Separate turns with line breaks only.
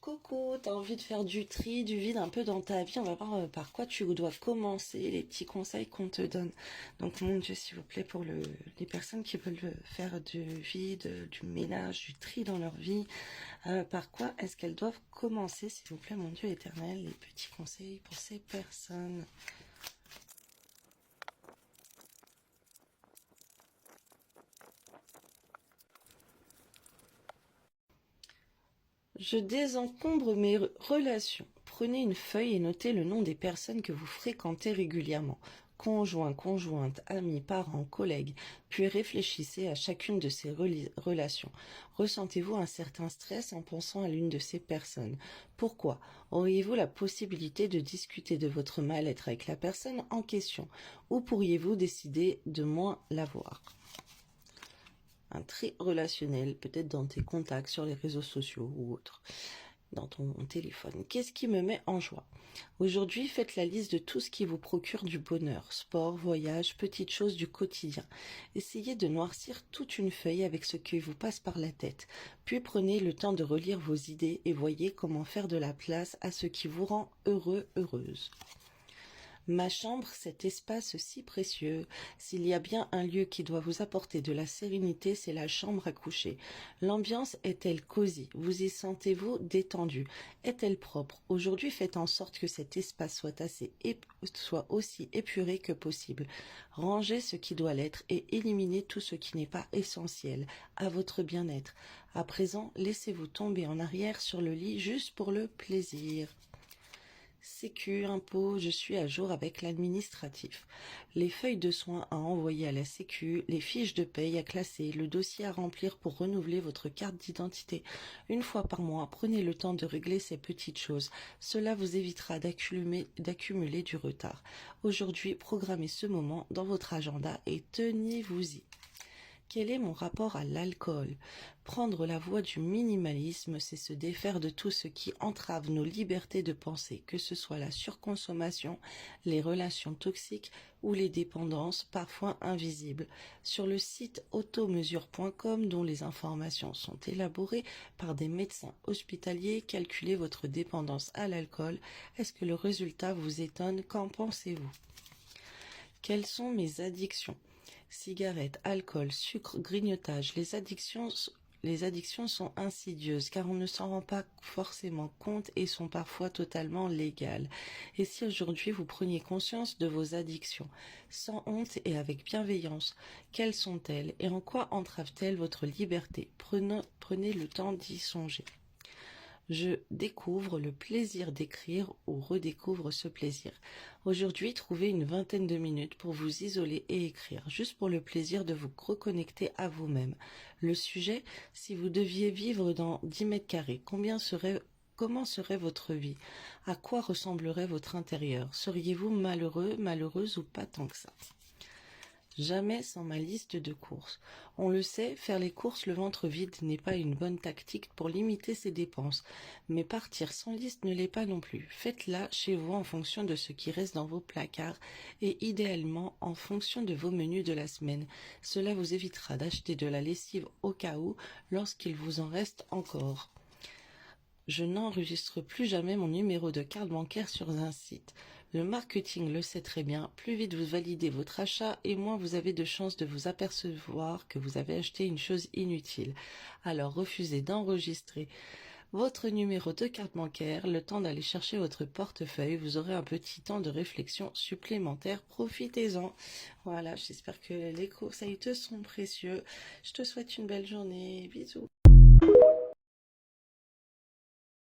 Coucou, t'as envie de faire du tri, du vide un peu dans ta vie, on va voir par quoi tu dois commencer, les petits conseils qu'on te donne. Donc mon Dieu, s'il vous plaît, pour les personnes qui veulent faire du vide, du ménage, du tri dans leur vie, par quoi est-ce qu'elles doivent commencer, s'il vous plaît, mon Dieu éternel, les petits conseils pour ces personnes. Je désencombre mes relations. Prenez une feuille et notez le nom des personnes que vous fréquentez régulièrement. Conjoint, conjointe, amis, parents, collègues. Puis réfléchissez à chacune de ces relations. Ressentez-vous un certain stress en pensant à l'une de ces personnes? Pourquoi? Auriez-vous la possibilité de discuter de votre mal-être avec la personne en question? Ou pourriez-vous décider de moins la voir? Un tri relationnel, peut-être dans tes contacts sur les réseaux sociaux ou autres, dans ton téléphone. Qu'est-ce qui me met en joie? Aujourd'hui, faites la liste de tout ce qui vous procure du bonheur, sport, voyage, petites choses du quotidien. Essayez de noircir toute une feuille avec ce qui vous passe par la tête. Puis prenez le temps de relire vos idées et voyez comment faire de la place à ce qui vous rend heureux, heureuse. Ma chambre, cet espace si précieux, s'il y a bien un lieu qui doit vous apporter de la sérénité, c'est la chambre à coucher. L'ambiance est-elle cosy? Vous y sentez-vous détendu? Est-elle propre? Aujourd'hui, faites en sorte que cet espace soit aussi épuré que possible. Rangez ce qui doit l'être et éliminez tout ce qui n'est pas essentiel à votre bien-être. À présent, laissez-vous tomber en arrière sur le lit juste pour le plaisir. Sécu, impôts, je suis à jour avec l'administratif. Les feuilles de soins à envoyer à la Sécu, les fiches de paye à classer, le dossier à remplir pour renouveler votre carte d'identité. Une fois par mois, prenez le temps de régler ces petites choses. Cela vous évitera d'accumuler du retard. Aujourd'hui, programmez ce moment dans votre agenda et tenez-vous-y. Quel est mon rapport à l'alcool? Prendre la voie du minimalisme, c'est se défaire de tout ce qui entrave nos libertés de penser, que ce soit la surconsommation, les relations toxiques ou les dépendances parfois invisibles. Sur le site automesure.com, dont les informations sont élaborées par des médecins hospitaliers, calculez votre dépendance à l'alcool. Est-ce que le résultat vous étonne? Qu'en pensez-vous? Quelles sont mes addictions? Cigarettes, alcool, sucre, grignotage. Les addictions sont insidieuses car on ne s'en rend pas forcément compte et sont parfois totalement légales. Et si aujourd'hui vous preniez conscience de vos addictions, sans honte et avec bienveillance, quelles sont-elles et en quoi entravent-elles votre liberté? Prenez le temps d'y songer. Je découvre le plaisir d'écrire ou redécouvre ce plaisir. Aujourd'hui, trouvez une vingtaine de minutes pour vous isoler et écrire, juste pour le plaisir de vous reconnecter à vous-même. Le sujet, si vous deviez vivre dans 10 mètres carrés, comment serait votre vie? À quoi ressemblerait votre intérieur? Seriez-vous malheureux, malheureuse ou pas tant que ça? Jamais sans ma liste de courses. On le sait, faire les courses le ventre vide n'est pas une bonne tactique pour limiter ses dépenses, mais partir sans liste ne l'est pas non plus. Faites-la chez vous en fonction de ce qui reste dans vos placards et idéalement en fonction de vos menus de la semaine. Cela vous évitera d'acheter de la lessive au cas où lorsqu'il vous en reste encore. Je n'enregistre plus jamais mon numéro de carte bancaire sur un site. Le marketing le sait très bien, plus vite vous validez votre achat et moins vous avez de chances de vous apercevoir que vous avez acheté une chose inutile. Alors refusez d'enregistrer votre numéro de carte bancaire, le temps d'aller chercher votre portefeuille, vous aurez un petit temps de réflexion supplémentaire, profitez-en. Voilà, j'espère que les conseils te sont précieux. Je te souhaite une belle journée, bisous.